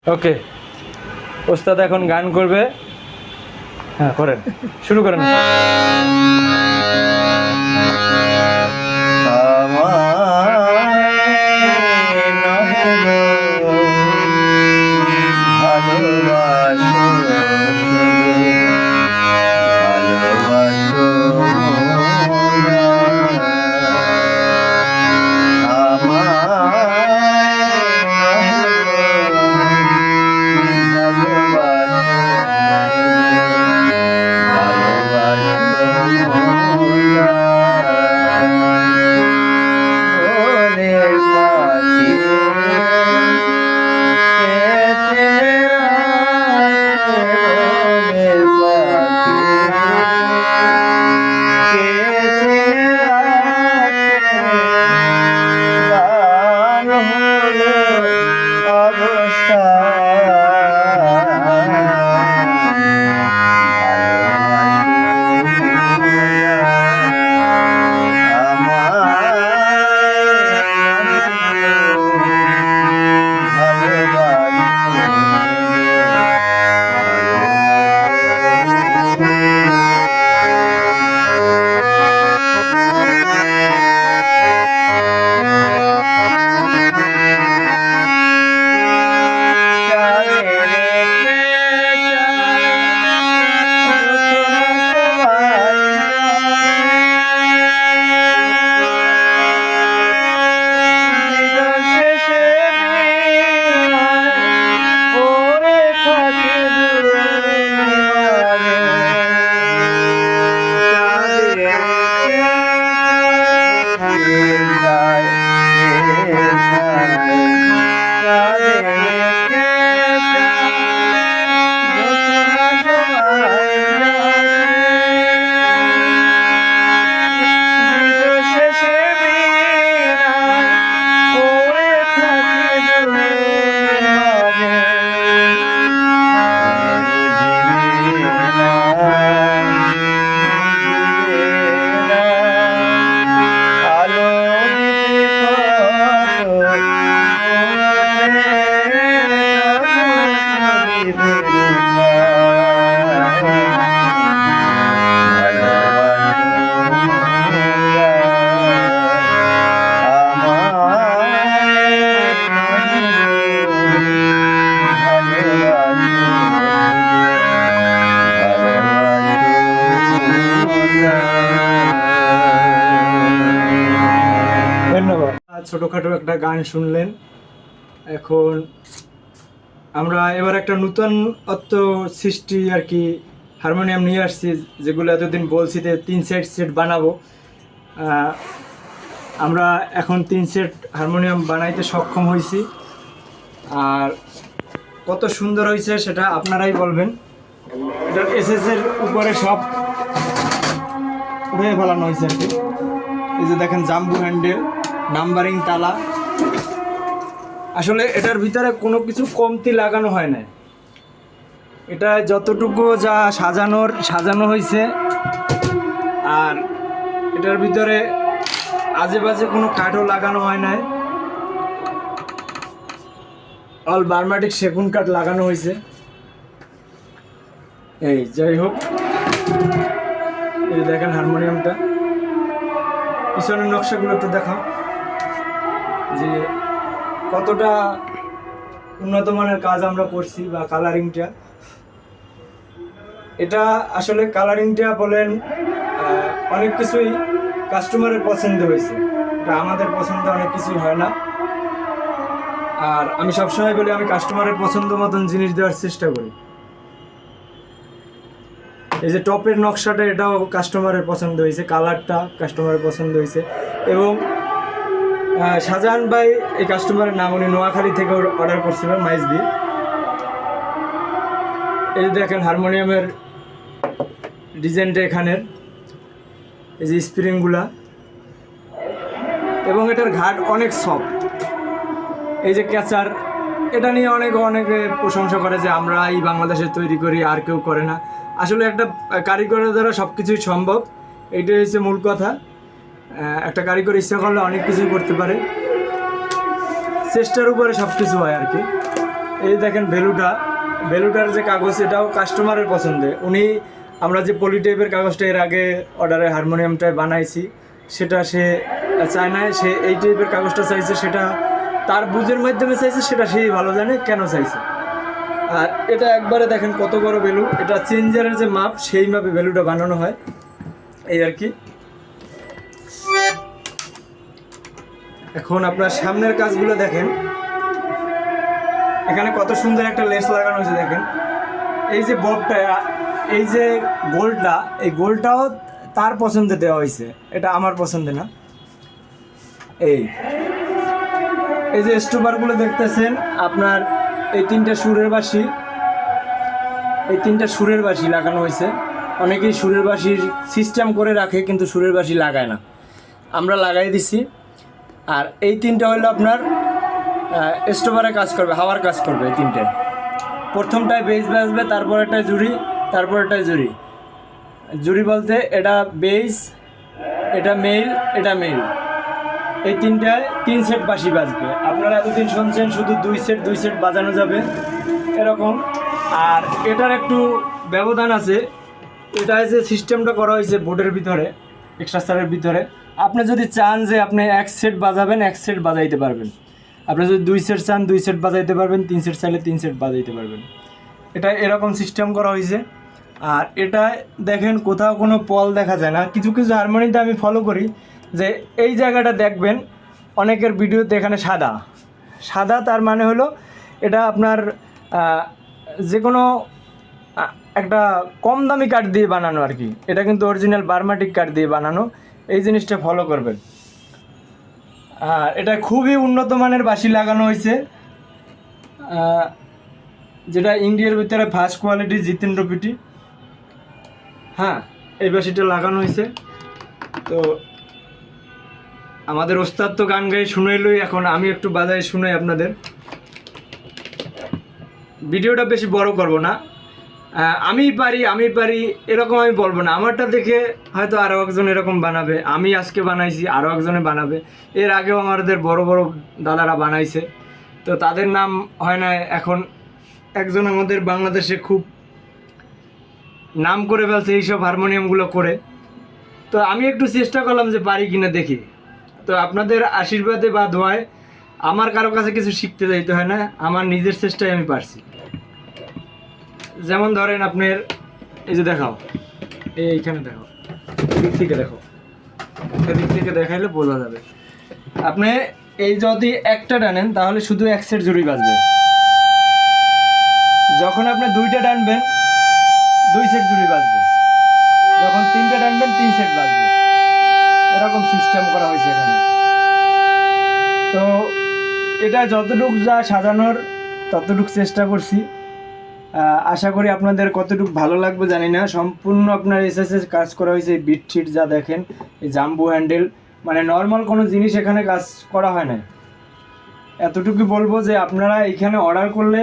ওকে, ওস্তাদ এখন গান করবে। হ্যাঁ, করেন, শুরু করেন। ছোটখাটো একটা গান শুনলেন। এখন আমরা এবার একটা নতুনত্ব সৃষ্টি আর কি হারমোনিয়াম নিয়ে আসছি, যেগুলো এতদিন বলছি যে 3 সেট বানাবো। আমরা এখন 3 সেট হারমোনিয়াম বানাইতে সক্ষম হয়েছি, আর কত সুন্দর হয়েছে সেটা আপনারাই বলবেন। এটার এসএসের উপরে সব উঠে ফেলানো হয়েছে আর কি। এই যে দেখেন জাম্বু হ্যান্ডেল, নাম্বারিং তালা, আসলে এটার ভিতরে কোনো কিছু কমতি লাগানো হয় না। এটা যতটুকু যা সাজানো হয়েছে, আর এটার ভিতরে আজে বাজে কোনো কাঠও লাগানো হয় নাই, অল বার্মাটিক সেগুন কাঠ লাগানো হয়েছে। এই যাই হোক, এই দেখেন হারমোনিয়ামটা, পিছনের নকশাগুলো একটু দেখাও যে কতটা উন্নত মানের কাজ আমরা করছি, বা কালারিংটা। এটা আসলে কালারিংটা বলেন অনেক কিছুই কাস্টমারের পছন্দ হয়েছে, এটা আমাদের পছন্দ অনেক কিছুই হয় না। আর আমি সবসময় বলি আমি কাস্টমারের পছন্দ মতন জিনিস দেওয়ার চেষ্টা করি। এই যে টপের নকশাটা, এটাও কাস্টমারের পছন্দ হয়েছে, কালারটা কাস্টমারের পছন্দ হয়েছে। এবং শাহজাহান ভাই এই কাস্টমারের নাম, উনি নোয়াখালী থেকে অর্ডার করছিলেন মাইজ দিয়ে। এই যে দেখেন হারমোনিয়ামের ডিজাইনটা এখানের, এই যে স্প্রিংগুলা, এবং এটার ঘাট অনেক সফট। এই যে ক্যাচার, এটা নিয়ে অনেকে প্রশংসা করে যে আমরা এই বাংলাদেশে তৈরি করি, আর কেউ করে না। আসলে একটা কারিগরের দ্বারা সব কিছুই সম্ভব, এইটাই হচ্ছে মূল কথা। একটা কারিগর ইচ্ছা করলে অনেক কিছুই করতে পারে, চেষ্টার উপরে সব কিছু হয় আর কি। এই দেখেন ভেলুটার যে কাগজ, এটাও কাস্টমারের পছন্দে। উনি আমরা যে পলি টাইপের কাগজটা এর আগে অর্ডারে হারমোনিয়ামটায় বানাইছি, সেটা সে চায় না, সে এই টাইপের কাগজটা চাইছে, সেটা তার বুঝের মাধ্যমে চাইছে, সেটা সেই ভালো জানে কেন চাইছে। আর এটা একবারে দেখেন কত বড় ভ্যালু, এটা চেঞ্জারের যে মাপ সেই মাপে ভ্যালুটা বানানো হয়, এই আর কি। এখন আপনার সামনের কাজগুলো দেখেন, এখানে কত সুন্দর একটা লেস লাগানো হয়েছে দেখেন। এই যে ববটা, এই যে গোলটা, এই গোলটাও তার পছন্দে দেওয়া হয়েছে, এটা আমার পছন্দে না। এই যে স্টোবারগুলো দেখতেছেন আপনার, এই তিনটা সুরের বাঁশি লাগানো হয়েছে। অনেকেই সুরের বাঁশির সিস্টেম করে রাখে কিন্তু সুরের বাঁশি লাগায় না, আমরা লাগাই দিছি। আর এই তিনটা হলো আপনার স্টোবারে কাজ করবে, হাওয়ার কাজ করবে। এই তিনটে, প্রথমটায় বেস বাজবে, তারপরেরটায় জুড়ি, তারপরেরটায় জুড়ি বলতে এটা বেস, এটা মেল, এটা মেল। এই তিনটায় 3 সেট বাঁশি বাজবে। আপনারা এতদিন শুনছেন শুধু 2 সেট বাজানো যাবে এরকম। আর এটার একটু ব্যবধান আছে, এটা যে সিস্টেমটা করা হয়েছে বোর্ডের ভিতরে, এক্সট্রা স্টারের ভিতরে, আপনি যদি চান যে আপনি 1 সেট বাজাবেন, 1 সেট বাজাইতে পারবেন। আপনি যদি 2 সেট চান 2 সেট বাজাইতে পারবেন, 3 সেট চাইলে 3 সেট বাজাইতে পারবেন। এটা এরকম সিস্টেম করা হয়েছে। আর এটা দেখেন কোথাও কোনো পল দেখা যায় না। কিছু হারমোনিতে আমি ফলো করি যে এই জায়গাটা দেখবেন অনেকের ভিডিওতে এখানে সাদা, তার মানে হলো এটা আপনার যে কোনো একটা কম দামি কাঠ দিয়ে বানানো আর কি। এটা কিন্তু অরিজিনাল বার্মাটিক কাঠ দিয়ে বানানো, এই জিনিসটা ফলো করবেন। আর এটা খুবই উন্নত মানের বাঁশি লাগানো হয়েছে, যেটা ইন্ডিয়ার ভিতরে ফার্স্ট কোয়ালিটি জিতেন্দ্র পিটি। হ্যাঁ, এই বাঁশিটা লাগানো হয়েছে। তো আমাদের ওস্তাদ তো গান গাই শুনাইলই, এখন আমি একটু বাজাই শুনাই আপনাদের। ভিডিওটা বেশি বড় করব না, আমি পারি এরকম আমি বলবো না। আমারটা দেখে হয়তো আরও একজন এরকম বানাবে, আমি আজকে বানাইছি, আরও একজনে বানাবে। এর আগেও আমাদের বড় দাদারা বানাইছে, তো তাদের নাম হয় না। এখন একজন আমাদের বাংলাদেশে খুব নাম করে ফেলছে এইসব হারমোনিয়ামগুলো করে, তো আমি একটু চেষ্টা করলাম যে পারি কিনা দেখি। তো আপনাদের আশীর্বাদে বা দোয়ায় আমার কারো কাছে কিছু শিখতে যাইতে হয় না, আমার নিজের চেষ্টায় আমি পারছি। যেমন ধরেন আপনার এই যে দেখাও, এইখানে দেখাও, এদিক থেকে দেখো, এদিক থেকে দেখাইলে বোঝা যাবে। আপনি এই যদি একটা টানেন তাহলে শুধু 1 সেট জুড়ি বাজবে। যখন আপনি 2টা টানবেন 2 সেট জুড়ি বাজবে, যখন 3টা টানবেন 3 সেট বাজবে। এরকম সিস্টেম করা হয়েছে এখানে। তো এটা যতটুকু যা সাজানোর ততটুকু চেষ্টা করছি। আশা করি আপনাদের কতটুকু ভালো লাগবে জানি না। সম্পূর্ণ আপনার এসএসএস কাজ করা হয়েছে। এই বিট শিট যা দেখেন, এই জাম্বু হ্যান্ডেল, মানে নর্মাল কোনো জিনিস এখানে কাজ করা হয় না। এতটুকু বলবো যে আপনারা এখানে অর্ডার করলে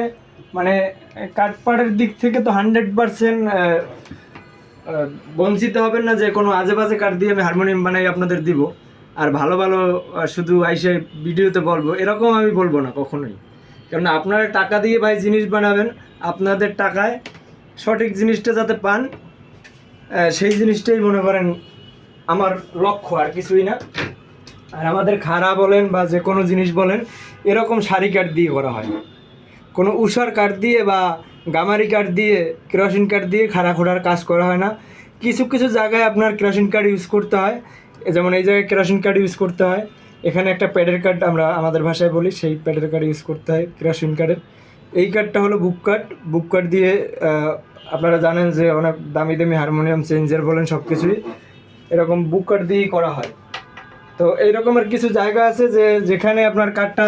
মানে কাঠপাড়ের দিক থেকে তো 100% বঞ্চিত হবেন না যে কোনো আজে বাজে কাঠ দিয়ে আমি হারমোনিয়াম বানাই আপনাদের দিব আর ভালো শুধু আইসে ভিডিওতে বলবো, এরকম আমি বলবো না কখনোই। কারণ আপনারা টাকা দিয়ে ভাই জিনিস বানাবেন, আপনাদের টাকায় সঠিক জিনিসটা যাতে পান, সেই জিনিসটাই মনে করেন আমার লক্ষ্য, আর কিছুই না। আর আমাদের খাড়া বলেন বা যে কোনো জিনিস বলেন, এরকম সারি কাঠ দিয়ে করা হয়। কোনো উষার কাঠ দিয়ে বা গামারি কাঠ দিয়ে, কেরোসিন কাঠ দিয়ে খাড়া খোড়ার কাজ করা হয় না। কিছু জায়গায় আপনার কেরোসিন কাঠ ইউজ করতে হয়, যেমন এই জায়গায় কেরোসিন কাঠ ইউজ করতে হয়। এখানে একটা প্যাডের কাঠ আমরা আমাদের ভাষায় বলি, সেই প্যাডের কাঠ ইউজ করতে হয় কেরোসিন কাঠের। এই কাঠটা হলো বুক কাঠ দিয়ে আপনারা জানেন যে অনেক দামি দামি হারমোনিয়াম চেঞ্জার বলেন সব কিছুই এরকম বুক কাঠ দিয়েই করা হয়। তো এই রকমের কিছু জায়গা আছে যেখানে আপনার কাঠটা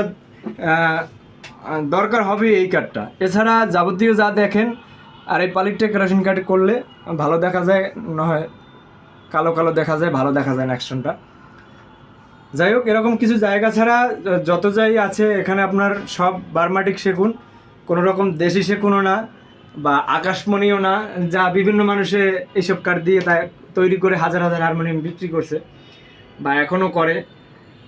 দরকার হবে এই কাঠটা। এছাড়া যাবতীয় যা দেখেন, আর এই পালিকটা কেরোসিন কাঠ করলে ভালো দেখা যায়, না হয় কালো দেখা যায়, ভালো দেখা যায় না অ্যাকশনটা। যাই হোক, এরকম কিছু জায়গা ছাড়া যত যাই আছে এখানে আপনার সব বার্মাটিক সেগুন, কোনো রকম দেশি সেগুনও না বা আকাশমণিও না, যা বিভিন্ন মানুষে এইসব কাঠ দিয়ে তৈরি করে হাজার হাজার হারমোনিয়াম বিক্রি করছে বা এখনও করে,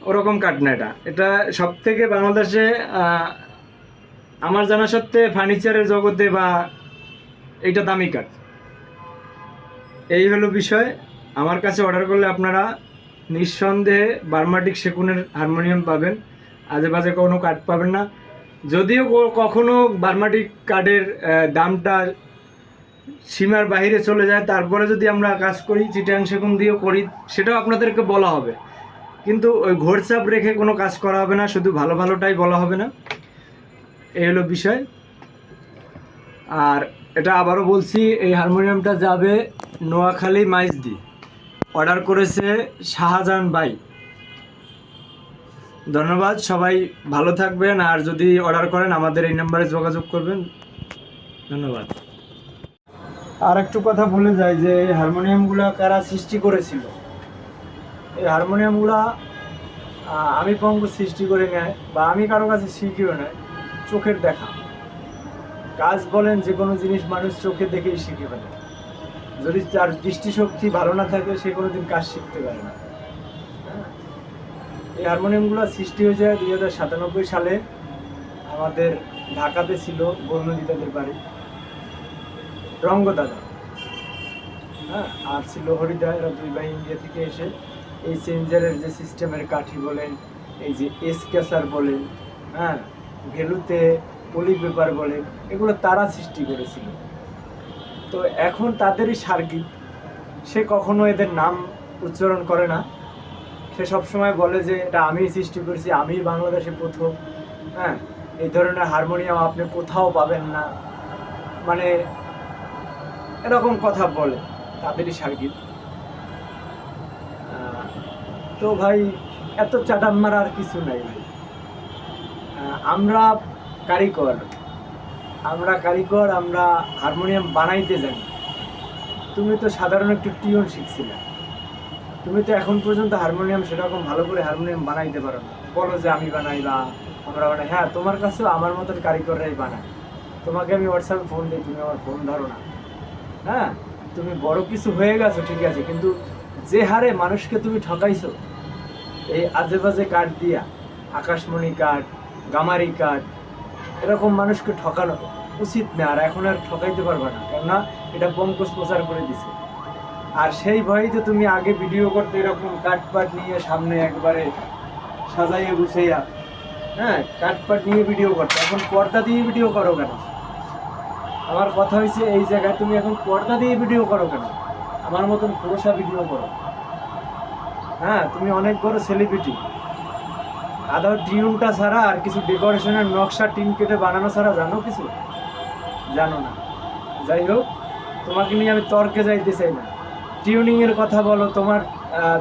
ওরকম কাঠ না। এটা সব থেকে বাংলাদেশে আমার জানা সত্ত্বে ফার্নিচারের জগতে বা এইটা দামি কাঠ। এই হলো বিষয়। আমার কাছে অর্ডার করলে আপনারা নিঃসন্দেহে বার্মাটিক সেগুনের হারমোনিয়াম পাবেন, আজে বাজে কোনো কাঠ পাবেন না। যদিও কখনো বার্মাটিক কাঠের দামটা সীমার বাইরে চলে যায়, তারপরে যদি আমরা কাজ করি চিটাং সেগুন দিয়েও করি, সেটাও আপনাদেরকে বলা হবে, কিন্তু ওই ঘোরচাপ রেখে কোনো কাজ করা হবে না, শুধু ভালো ভালোটাই বলা হবে না। এই হলো বিষয়। আর এটা আবারও বলছি, এই হারমোনিয়ামটা যাবে নোয়াখালী মাইজদি। অর্ডার করেছে শাহজাহান ভাই। ধন্যবাদ, সবাই ভালো থাকবেন। আর যদি অর্ডার করেন আমাদের এই নাম্বারে যোগাযোগ করবেন। ধন্যবাদ। আর একটু কথা বলে যায় যে এই হারমোনিয়ামগুলো কারা সৃষ্টি করেছিল। এই হারমোনিয়ামগুলো আমি পঙ্কজ সৃষ্টি করে নেয় বা আমি কারো কাছে শিখিও নেয়, চোখের দেখা কাজ বলেন যে কোনো জিনিস মানুষ চোখে দেখেই শিখে ফেলে। যদি তার দৃষ্টিশক্তি ভালো না থাকে সে কোনোদিন কাজ শিখতে পারে না। এই হারমোনিয়ামগুলো সৃষ্টি হয়েছে 2097 সালে। আমাদের ঢাকাতে ছিল বর্ণদিতাদের বাড়ি, রঙ্গদাদা, হ্যাঁ, আর ছিল হরিদা। এরা দুই ভাই ইন্ডিয়া থেকে এসে এই চেঞ্জারের যে সিস্টেমের কাঠি বলেন, এই যে এসকেসার বলেন, হ্যাঁ, ভেলুতে পলি পেপার বলেন, এগুলো তারা সৃষ্টি করেছিল। তো এখন তাদেরই সার্গিক, সে কখনো এদের নাম উচ্চারণ করে না। সে সবসময় বলে যে এটা আমিই সৃষ্টি করেছি, আমি বাংলাদেশে প্রথম। হ্যাঁ, এই ধরনের হারমোনিয়াম আপনি কোথাও পাবেন না, মানে এরকম কথা বলে, তাদেরই সার্গিক। তো ভাই এত চাটাম মারার কিছু নাই ভাই। আমরা কারিগর, আমরা হারমোনিয়াম বানাইতে জানি। তুমি তো সাধারণ একটু টিউন শিখছিলে, তুমি তো এখন পর্যন্ত হারমোনিয়াম সেরকম ভালো করে হারমোনিয়াম বানাইতে পারো না। বলো যে আমি বানাই বা আমরা বানাই, হ্যাঁ তোমার কাছেও আমার মতন কারিগররাই বানায়। তোমাকে আমি হোয়াটসঅ্যাপে ফোন দিই, তুমি আমার ফোন ধরো না। হ্যাঁ, তুমি বড় কিছু হয়ে গেছো ঠিক আছে, কিন্তু যে হারে মানুষকে তুমি ঠকাইছো এই আজে বাজে কাঠ দিয়া, আকাশমণি কাঠ, গামারি কাঠ, এরকম মানুষকে ঠকানো উচিত না। আর এখন আর ঠকাইতে পারবে না, কেননা এটা পঙ্কজ প্রচার করে দিছে। আর সেই ভয়েতে তুমি আগে ভিডিও করতে এরকম কাঠপাট নিয়ে সামনে একবারে সাজাইয়ে গুছাইয়া, হ্যাঁ, কাঠপাট নিয়ে ভিডিও করতে, এখন পর্দা দিয়ে ভিডিও করো কেন? আমার কথা হয়েছে এই জায়গায় তুমি এখন পর্দা দিয়ে ভিডিও করো কেন? আমার মতন পুরোষা ভিডিও করো। হ্যাঁ, তুমি অনেক বড় সেলিব্রিটি, আদার টিউনটা ছাড়া আর কিছু ডেকোরেশনের নকশা টিন কেটে বানানো ছাড়া জানো কিছু? জানো না। যাই হোক, তোমাকে নিয়ে আমি তর্কে যাইতে চাই না। টিউনিংয়ের কথা বলো,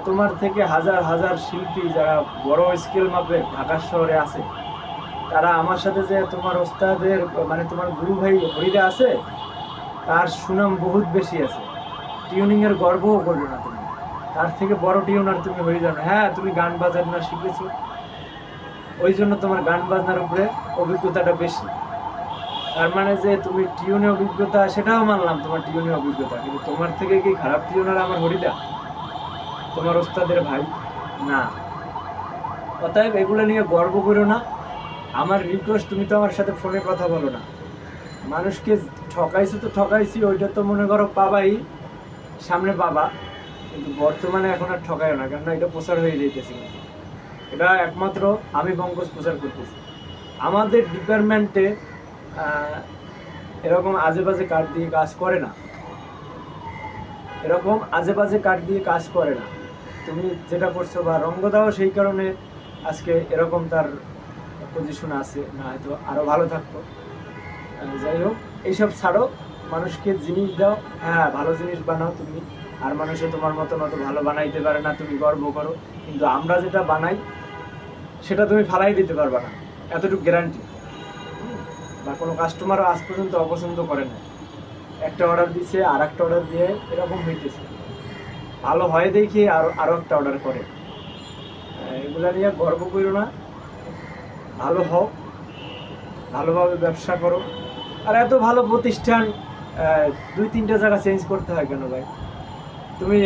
তোমার থেকে হাজার হাজার শিল্পী যারা বড় স্কেল মাপে ঢাকা শহরে আছে, তারা আমার সাথে যে তোমার ওস্তাদের মানে তোমার গুরু ভাই হরিদা আছে, তার সুনাম বহুত বেশি আছে। টিউনিংয়ের গর্বও করবে না তুমি, তার থেকে বড় টিউনার তুমি হয়ে যাবে। হ্যাঁ, তুমি গান বাজানা শিখেছো, ওই জন্য তোমার গান বাজনার উপরে অভিজ্ঞতাটা বেশি। তার মানে যে তুমি টিউনে অভিজ্ঞতা, সেটাও মানলাম তোমার টিউনে অভিজ্ঞতা, কিন্তু তোমার থেকে কি খারাপ টিউনার আমার হরিদা, তোমার ওস্তাদের ভাই? না। অতএব এগুলো নিয়ে গর্ব করো না। আমার রিকোয়েস্ট, তুমি তো আমার সাথে ফোনে কথা বলো না। মানুষকে ঠকাইছো তো ঠকাইছি, ওইটা তো মনে করো পাবাই, সামনে পাবা, কিন্তু বর্তমানে এখন আর ঠকাইও না, কেননা এটা প্রচার হয়ে যাইতেছে। এটা একমাত্র আমি পঙ্কজ প্রচার করতেছি। আমাদের ডিপার্টমেন্টে এরকম আজে বাজে কাঠ দিয়ে কাজ করে না, এরকম আজে বাজে কাঠ দিয়ে কাজ করে না। তুমি যেটা করছো বা রঙ্গ দাও, সেই কারণে আজকে এরকম তার পজিশন আছে, না হয়তো আরও ভালো থাকতো। যাই হোক, এইসব ছাড়ো, মানুষকে জিনিস দাও, হ্যাঁ ভালো জিনিস বানাও তুমি। আর মানুষে তোমার মতন অত ভালো বানাইতে পারে না, তুমি গর্ব করো, কিন্তু আমরা যেটা বানাই সেটা তুমি ফালাই দিতে পারবে না, এতটুকু গ্যারান্টি। বা কোনো কাস্টমারও আজ পর্যন্ত অপছন্দ করে না, একটা অর্ডার দিছে আর একটা অর্ডার দিয়ে এরকম হইতেছে, ভালো হয় দেখি আরও একটা অর্ডার করে। এগুলা নিয়ে গর্ব করো না, ভালো হও, ভালোভাবে ব্যবসা করো। আর এত ভালো প্রতিষ্ঠান 2-3টা জায়গা চেঞ্জ করতে হয় কেন ভাই? তুমি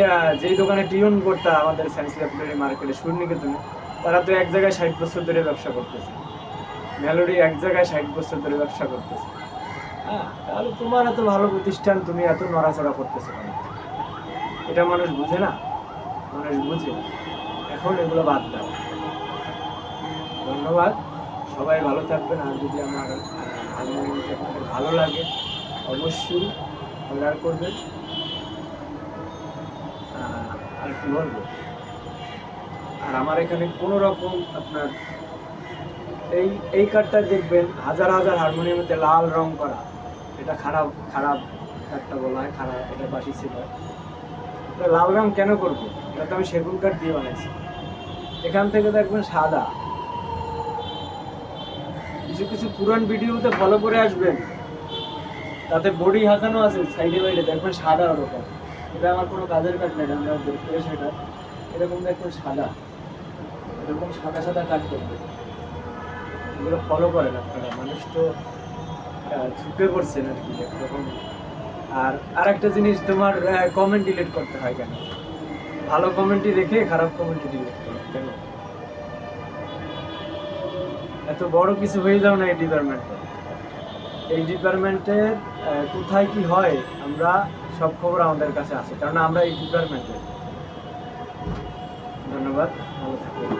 যেই দোকানে টিউন করতে আমাদের সায়েন্স ল্যাবরেটরি মার্কেটে সুরনিকে, তুমি তারা তো এক জায়গায় 60 বছর ধরে ব্যবসা করতেছে। মেলোডি এক জায়গায় 60 বছর ধরে ব্যবসা করতেছে। হ্যাঁ, তাহলে তোমার এত ভালো প্রতিষ্ঠান, তুমি এত নড়াচড়া করতেছো কেন? এটা মানুষ বুঝে না, মানুষ বুঝে। এখন এগুলো বাদ দাও। ধন্যবাদ, সবাই ভালো থাকবেন। আর যদি আমার হারমোনিয়ামটি আপনাদের ভালো লাগে অবশ্যই অর্ডার করবেন। আর কি বলবো, আর আমার এখানে কোনো রকম আপনার এই কাঠটা দেখবেন হাজার হাজার হারমোনিয়ামেতে লাল রং করা, এটা খারাপ খারাপ কাঠটা বলা হয়, খারাপ, এটা বাসি ছিল। এটা লাল রং কেন করবো? এটা তো আমি সেগুন কাঠ দিয়ে বানাইছি। এখান থেকে দেখবেন সাদা। কিছু কিছু পুরান ভিডিওতে ফলো করে আসবেন, তাতে বডি হাঁকানো আছে সাইডে বাইডে, দেখবেন সাদা ওরকম। এটা আমার কোনো কাজের কাঠ নেই, আমরা দেখতে সেটা এরকম দেখবেন সাদা, এরকম সাদা সাদা কাজ করবে। এগুলো ফলো করেন আপনারা, মানুষ তো ঝুঁকে পড়ছেন আর কি এরকম। আর একটা জিনিস, তোমার কমেন্ট ডিলিট করতে হয় কেন? ভালো কমেন্টই রেখে খারাপ কমেন্টই ডিলিট করো কেন? এত বড় কিছু হয়ে যাও না এই ডিপার্টমেন্টে। এই ডিপার্টমেন্টের কোথায় কি হয় আমরা সব খবর আমাদের কাছে আসে, কারণ আমরা এই ডিপার্টমেন্টে। ধন্যবাদ, ভালো থাকবেন।